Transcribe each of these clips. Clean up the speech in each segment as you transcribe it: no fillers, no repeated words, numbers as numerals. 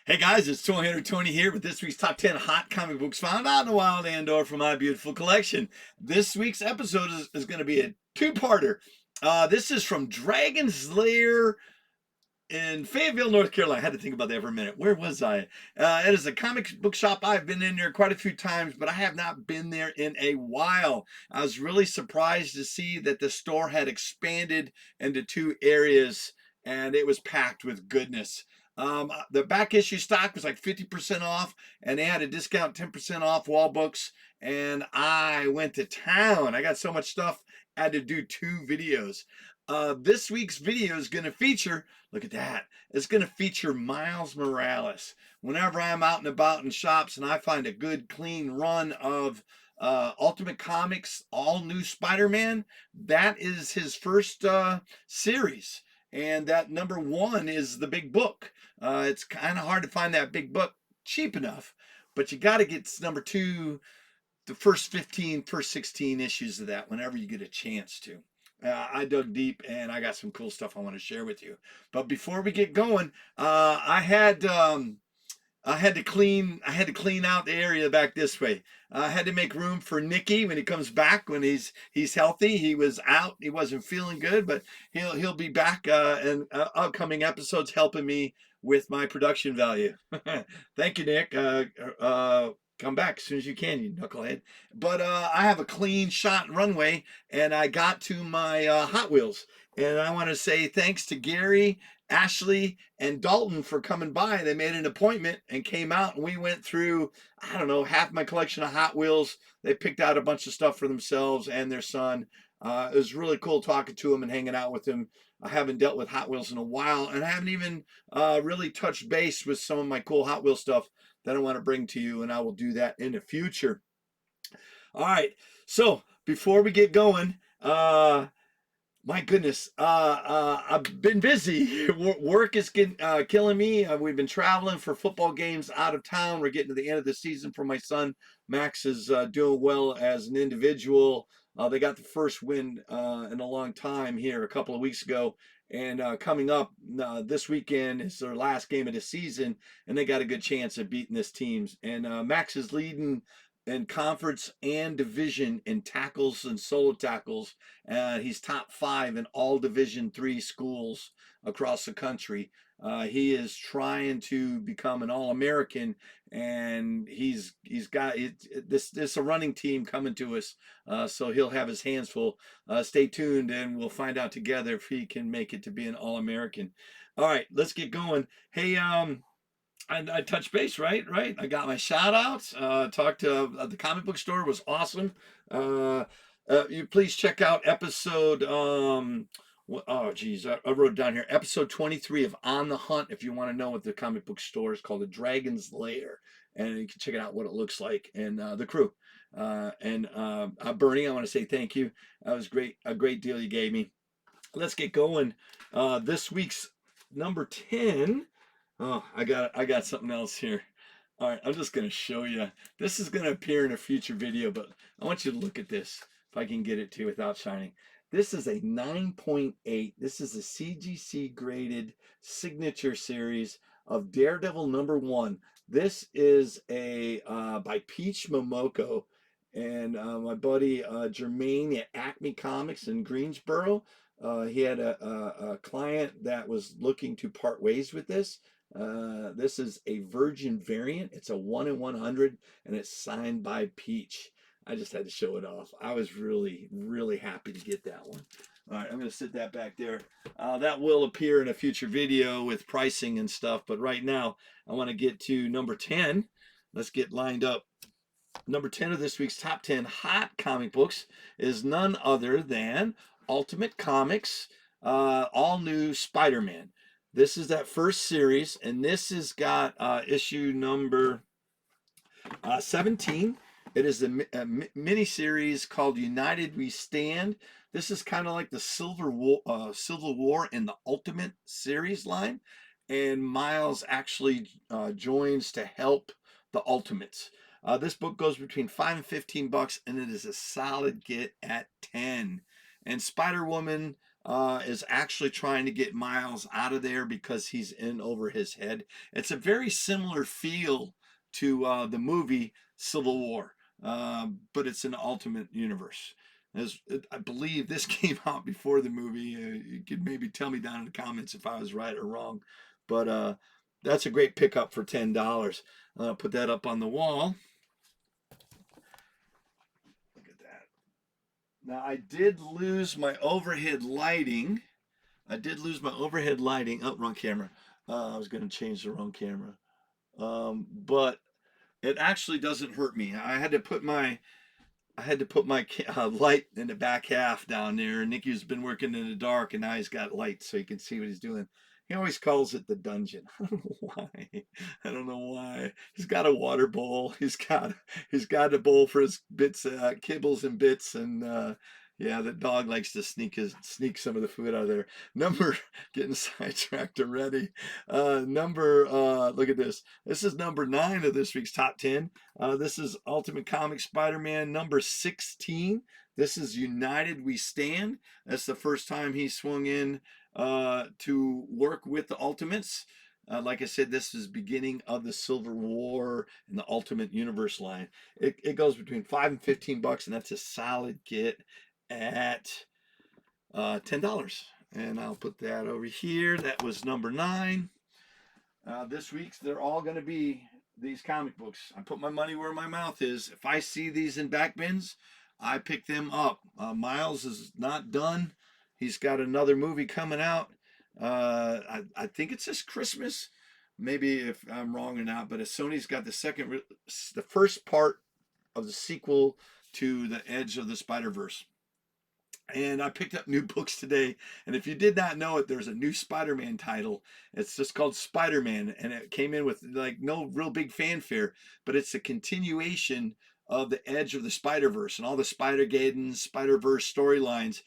Hey guys, it's Tony here with this week's top 10 hot comic books found out in the wild and/or from my beautiful collection. This week's episode is going to be a two-parter. This is from Dragon's Lair in Fayetteville, North Carolina. I had to think about that for a minute. Where was I? It is a comic book shop. I've been in there quite a few times, but I have not been there in a while. I was really surprised to see that the store had expanded into two areas and it was packed with goodness. The back issue stock was like 50% off, and they had a discount 10% off wall books. And I went to town. I got so much stuff, I had to do two videos. This week's video is going to feature, look at that, it's going to feature Miles Morales. Whenever I'm out and about in shops and I find a good, clean run of Ultimate Comics All New Spider-Man, that is his first series. And that number one is the big book. It's kind of hard to find that big book cheap enough, but you got to get number two, the first 15, first 16 issues of that whenever you get a chance to. I dug deep and I got some cool stuff I want to share with you. But before we get going, I had to clean out the area back this way. I had to make room for Nicky when he comes back, when he's healthy. He was out, he wasn't feeling good, but he'll be back in upcoming episodes helping me with my production value. Thank you, Nick. Come back as soon as you can, you knucklehead. But I have a clean shot runway, and I got to my Hot Wheels. And I want to say thanks to Gary, Ashley, and Dalton for coming by. They made an appointment and came out, and we went through, I don't know, half my collection of Hot Wheels. They picked out a bunch of stuff for themselves and their son. It was really cool talking to them and hanging out with them. I haven't dealt with Hot Wheels in a while, and I haven't even really touched base with some of my cool Hot Wheels stuff that I want to bring to you, and I will do that in the future. All right, so before we get going, my goodness, I've been busy. Work is killing me. We've been traveling for football games out of town. We're getting to the end of the season for my son. Max is doing well as an individual. They got the first win in a long time here a couple of weeks ago. And coming up this weekend is their last game of the season, and they got a good chance of beating this team. And Max is leading in conference and division in tackles and solo tackles. He's top 5 in all Division III schools across the country. He is trying to become an All-American, and he's got this a running team coming to us, so he'll have his hands full. Stay tuned, and we'll find out together if he can make it to be an All-American. All right, let's get going. Hey, I touched base, right? I got my shout outs. Talked to the comic book store, was awesome. You please check out episode oh geez, I wrote it down here. Episode 23 of On the Hunt. If you want to know what the comic book store is called, the Dragon's Lair, and you can check it out what it looks like and the crew. Bernie, I want to say thank you. That was great, a great deal you gave me. Let's get going. This week's number 10. Oh, I got something else here. All right, I'm just going to show you. This is going to appear in a future video, but I want you to look at this, if I can get it to you without shining. This is a 9.8. This is a CGC graded signature series of Daredevil #1. This is a by Peach Momoko and my buddy Jermaine at Acme Comics in Greensboro. He had a client that was looking to part ways with this. This is a virgin variant. It's a 1 in 100, and it's signed by Peach. I just had to show it off. I was really, really happy to get that one. All right, I'm going to sit that back there. That will appear in a future video with pricing and stuff, but right now I want to get to number 10. Let's get lined up. Number 10 of this week's top 10 hot comic books is none other than Ultimate Comics All New Spider-Man. This is that first series, and this has got issue number 17. It is a mini series called United We Stand. This is kind of like the Civil War in the Ultimate series line, and Miles actually joins to help the Ultimates. This book goes between $5 and $15, and it is a solid get at 10. And Spider-Woman is actually trying to get Miles out of there because he's in over his head. It's a very similar feel to the movie Civil War, but it's an Ultimate Universe. I believe this came out before the movie. You could maybe tell me down in the comments if I was right or wrong, but that's a great pickup for $10. I'll put that up on the wall. Look at that. Now I did lose my overhead lighting. Oh, wrong camera. I was going to change the wrong camera. But it actually doesn't hurt me. I had to put my light in the back half down there. Nicky's been working in the dark, and now he's got light so he can see what he's doing. He always calls it the dungeon. I don't know why. I don't know why. He's got a water bowl. He's got a bowl for his bits, kibbles and bits, and yeah, the dog likes to sneak some of the food out of there. Number getting sidetracked already. Look at this. This is number 9 of this week's top 10. This is Ultimate Comics Spider-Man number 16. This is United We Stand. That's the first time he swung in to work with the Ultimates. Like I said, this is beginning of the Civil War and the Ultimate Universe line. It goes between $5 and $15, and that's a solid get at $10. And I'll put that over here. That was number 9. This week's, they're all going to be these comic books. I put my money where my mouth is. If I see these in back bins, I pick them up. Miles is not done. He's got another movie coming out. I think it's this Christmas. Maybe if I'm wrong or not, but Sony's got the first part of the sequel to The Edge of the Spider-Verse. And I picked up new books today. And if you did not know it, there's a new Spider-Man title. It's just called Spider-Man. And it came in with like no real big fanfare, but it's a continuation of the Edge of the Spider-Verse and all the Spider-Geddon, Spider-Verse storylines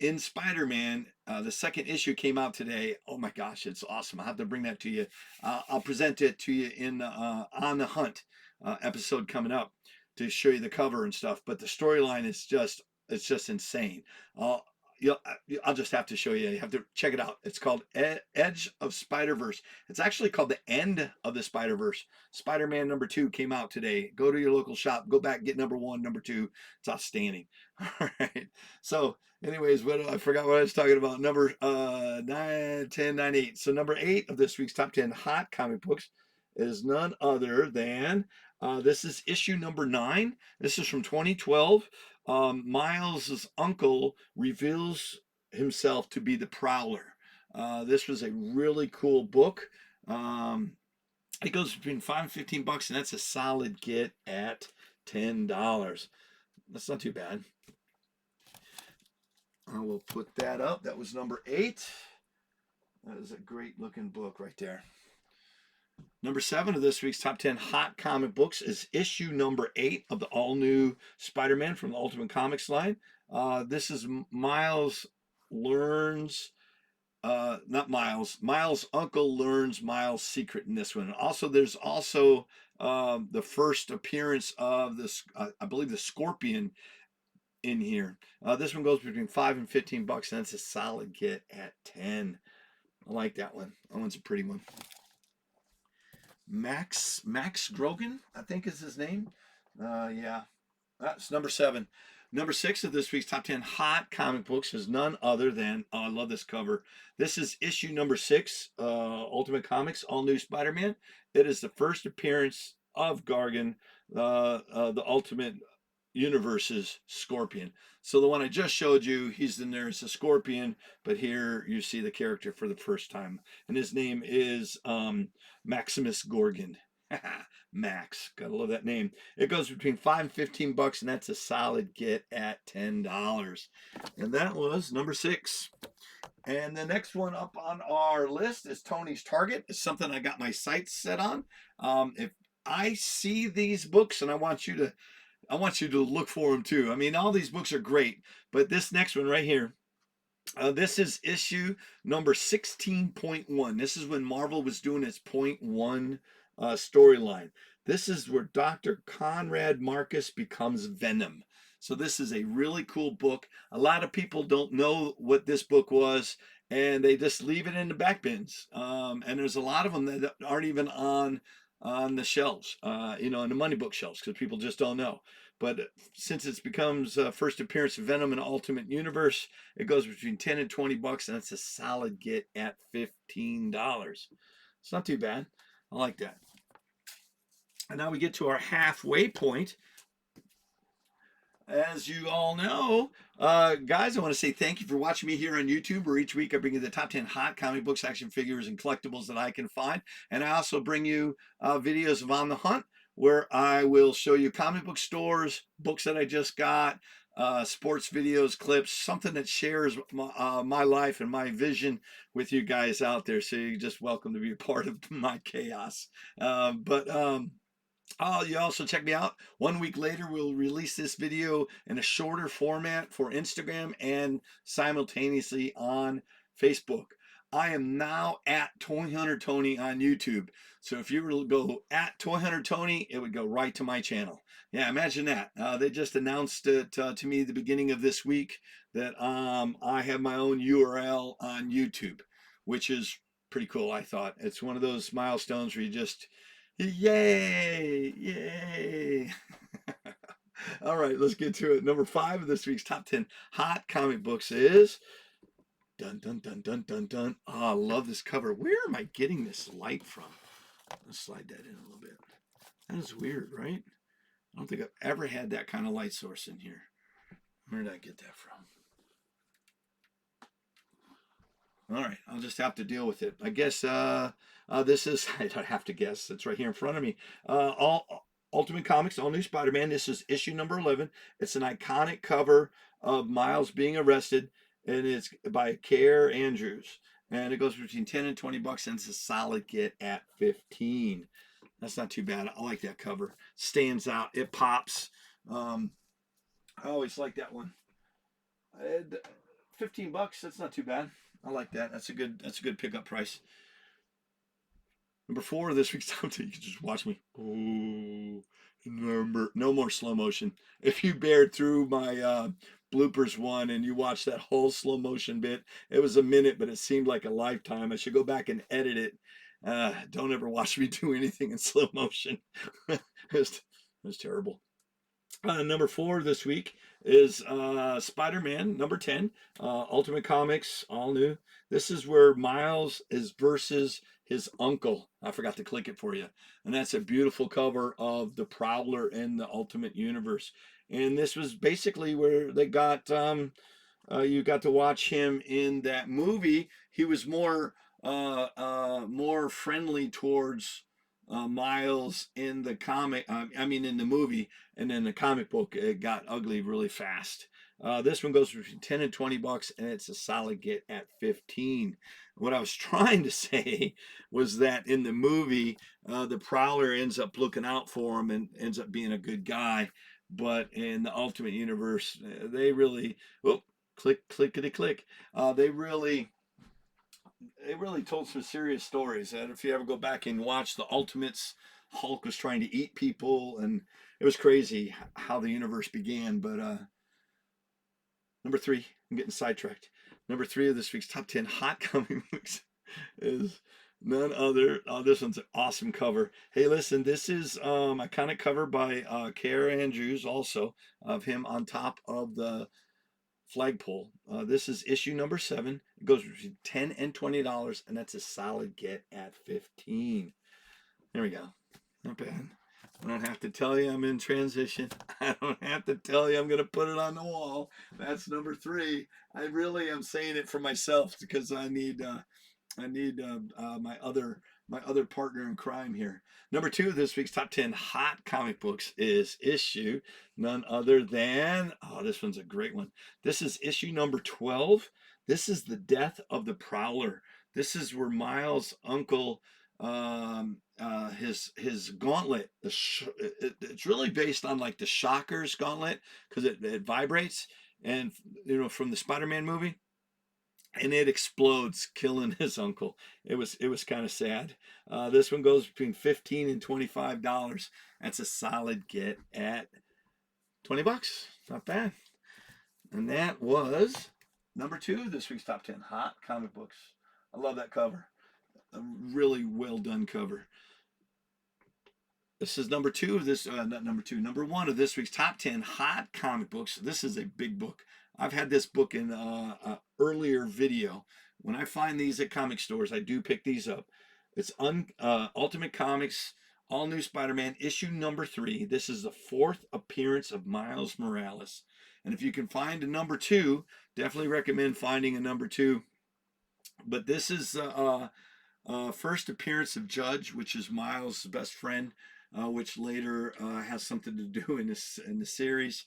in Spider-Man. The second issue came out today. Oh my gosh, it's awesome. I'll have to bring that to you. I'll present it to you in On the Hunt episode coming up to show you the cover and stuff. But the storyline is just insane. I'll just have to show you. You have to check it out. It's called Edge of Spider-Verse. It's actually called The End of the Spider-Verse. Spider-Man number 2 came out today. Go to your local shop. Go back, get number 1, number 2. It's outstanding. All right. So, anyways, I forgot what I was talking about. Number 9, 10, 9, 8. So, number 8 of this week's top 10 hot comic books is none other than this is issue number 9. This is from 2012. Miles's uncle reveals himself to be the Prowler. This was a really cool book. It goes between $5 and $15, and that's a solid get at $10. That's not too bad. I will put that up. That was number 8. That is a great looking book right there. Number 7 of this week's top 10 hot comic books is issue number 8 of the all-new Spider-Man from the Ultimate Comics line. This is Miles learns, not Miles. Miles' uncle learns Miles' secret in this one. Also, there's also the first appearance of this, I believe, the Scorpion in here. This one goes between $5 and $15, and that's a solid get at 10. I like that one. That one's a pretty one. Max Grogan, I think is his name. Yeah, that's number 7. Number 6 of this week's top 10 hot comic books is none other than, I love this cover. This is issue number 6, Ultimate Comics, All New Spider-Man. It is the first appearance of Gargan, the Ultimate Universe's Scorpion. So the one I just showed you, he's in there as a Scorpion, but here you see the character for the first time. And his name is Maximus Gorgon. Max, gotta love that name. It goes between $5 and $15, and that's a solid get at $10. And that was number 6. And the next one up on our list is Tony's Target. It's something I got my sights set on. If I see these books, and I want you to look for them too. I mean, all these books are great, but this next one right here, this is issue number 16.1. This is when Marvel was doing its .1 storyline. This is where Dr. Conrad Marcus becomes Venom. So this is a really cool book. A lot of people don't know what this book was, and they just leave it in the back bins. And there's a lot of them that aren't even on the shelves, in the money book shelves, because people just don't know. But since it's becomes first appearance of Venom in Ultimate Universe, it goes between 10 and 20 bucks, and it's a solid get at $15. It's not too bad. I like that. And now we get to our halfway point. As you all know, guys, I want to say thank you for watching me here on YouTube, where each week I bring you the top 10 hot comic books, action figures, and collectibles that I can find. And I also bring you videos of On the Hunt, where I will show you comic book stores, books that I just got, sports videos, clips, something that shares my life and my vision with you guys out there. So you're just welcome to be a part of my chaos. Oh, you also check me out. 1 week later, we'll release this video in a shorter format for Instagram and simultaneously on Facebook. I am now at Toy Hunter Tony on YouTube. So if you were to go at Toy Hunter Tony, it would go right to my channel. Yeah, imagine that. They just announced it to me the beginning of this week that I have my own URL on YouTube, which is pretty cool, I thought. It's one of those milestones where you just yay! Yay! All right, let's get to it. Number 5 of this week's top 10 hot comic books is dun dun dun dun dun dun. Oh, I love this cover. Where am I getting this light from? Let's slide that in a little bit. That is weird, right? I don't think I've ever had that kind of light source in here. Where did I get that from? All right, I'll just have to deal with it. I guess this is, I don't have to guess, it's right here in front of me. All Ultimate Comics, All New Spider-Man. This is issue number 11. It's an iconic cover of Miles being arrested, and it's by Kaarw Andrews. And it goes between 10 and 20 bucks, and it's a solid get at 15. That's not too bad. I like that cover. Stands out. It pops. I always like that one. 15 bucks, that's not too bad. I like that. That's a good pickup price. Number 4 of this week's top 10. You can just watch me. Oh, no more slow motion. If you bared through my bloopers one and you watched that whole slow motion bit, it was a minute, but it seemed like a lifetime. I should go back and edit it. Don't ever watch me do anything in slow motion. it was terrible. Number 4 this week is Spider-Man, number 10, Ultimate Comics, all new. This is where Miles is versus his uncle. I forgot to click it for you. And that's a beautiful cover of the Prowler in the Ultimate Universe. And this was basically where they got, you got to watch him in that movie. He was more friendly towards Miles in the comic, in the movie, and then the comic book, it got ugly really fast. This one goes between 10 and 20 bucks, and it's a solid get at 15. What I was trying to say was that in the movie, the Prowler ends up looking out for him and ends up being a good guy. But in the Ultimate Universe, they really, clickety click. They really told some serious stories. And if you ever go back and watch the Ultimates, Hulk was trying to eat people, and it was crazy how the universe began. But number 3, I'm getting sidetracked. Number 3 of this week's top 10 hot comic books is none other. Oh, this one's an awesome cover. Hey, listen, this is iconic cover by Kaarw Andrews, also of him on top of the flagpole. This is issue number 7. It goes between $10 and $20, and that's a solid get at 15. There we go. Not bad. I don't have to tell you I'm in transition. I don't have to tell you I'm going to put it on the wall. That's number 3. I really am saying it for myself because I need my other partner in crime here. Number 2 of this week's top 10 hot comic books is issue none other than, oh, this one's a great one. This is issue number 12. This is the death of the Prowler. This is where Miles' uncle, his gauntlet, it's really based on like the Shocker's gauntlet because it vibrates, and from the Spider-Man movie. And it explodes, killing his uncle. It was kind of sad. This one goes between $15 and $25. That's a solid get at $20. Not bad. And that was number 2 of this week's top 10 hot comic books. I love that cover. A really well done cover. This is number 2 of this, not number 2, number 1 of this week's top 10 hot comic books. This is a big book. I've had this book in an earlier video. When I find these at comic stores, I do pick these up. It's Ultimate Comics, All New Spider-Man, issue number 3. This is the 4th appearance of Miles Morales. And if you can find a number 2, definitely recommend finding a number 2. But this is first appearance of Judge, which is Miles' best friend, which later has something to do in the series.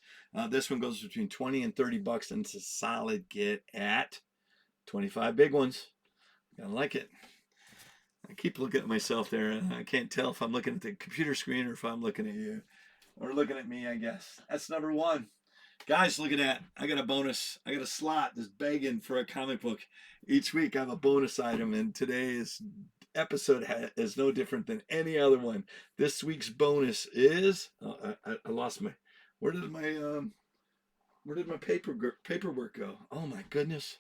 This one goes between 20 and 30 bucks, and it's a solid get at 25 big ones. I like it. I keep looking at myself there, and I can't tell if I'm looking at the computer screen or if I'm looking at you, or looking at me, I guess. That's number 1. Guys, look at that. I got a bonus. I got a slot just begging for a comic book. Each week I have a bonus item, and today's episode is no different than any other one. This week's bonus is I lost my where did my paperwork go? Oh my goodness.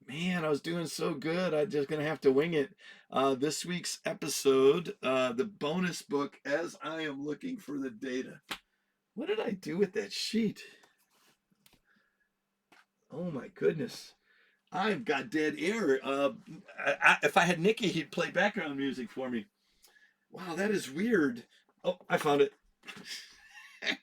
Man, I was doing so good. I'm just gonna have to wing it. This week's episode, the bonus book, as I am looking for the data. What did I do with that sheet? Oh my goodness. I've got dead air. If I had Nicky, he'd play background music for me. Wow, that is weird. Oh, I found it.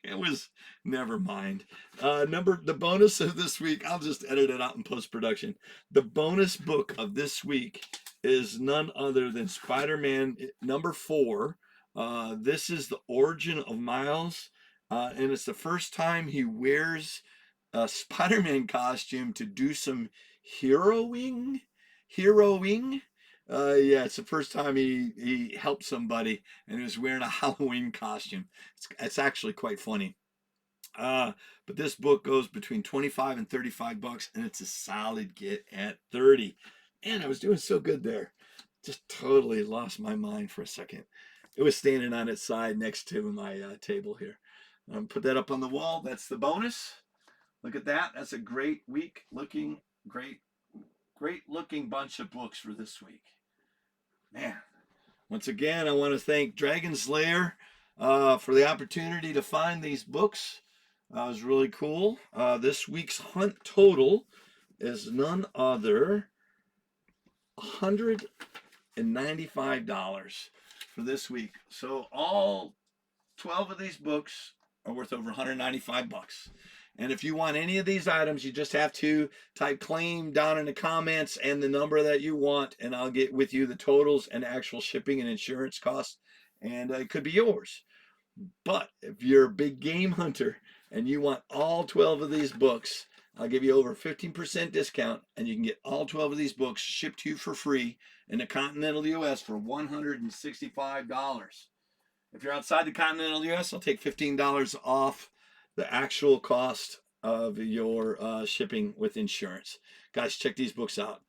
It was, never mind. The bonus of this week, I'll just edit it out in post-production. The bonus book of this week is none other than Spider-Man number 4. This is the origin of Miles, and it's the first time he wears a Spider-Man costume to do some heroing. Yeah, it's the first time he helped somebody, and he was wearing a Halloween costume. It's actually quite funny. But this book goes between 25 and 35 bucks, and it's a solid get at 30. Man, I was doing so good there. Just totally lost my mind for a second. It was standing on its side next to my table here. Put that up on the wall. That's the bonus. Look at that. That's a great looking bunch of books for this week. Man, once again, I want to thank Dragon's Lair for the opportunity to find these books. It was really cool. This week's hunt total is none other $195 for this week. So all 12 of these books are worth over 195 bucks. And if you want any of these items, you just have to type claim down in the comments and the number that you want, and I'll get with you the totals and actual shipping and insurance costs, and it could be yours. But if you're a big game hunter and you want all 12 of these books, I'll give you over 15% discount, and you can get all 12 of these books shipped to you for free in the continental US for $165. If you're outside the continental US, I'll take $15 off the actual cost of your shipping with insurance. Guys, check these books out.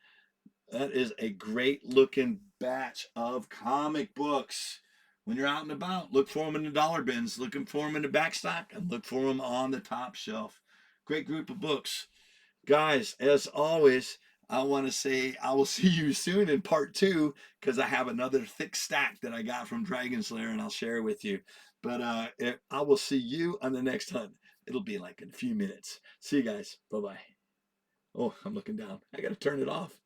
That is a great looking batch of comic books. When you're out and about, look for them in the dollar bins, looking for them in the back stock, and look for them on the top shelf. Great group of books. Guys, as always, I want to say I will see you soon in part 2, because I have another thick stack that I got from Dragon's Lair, and I'll share it with you. But I will see you on the next hunt. It'll be like in a few minutes. See you guys. Bye-bye. Oh, I'm looking down. I got to turn it off.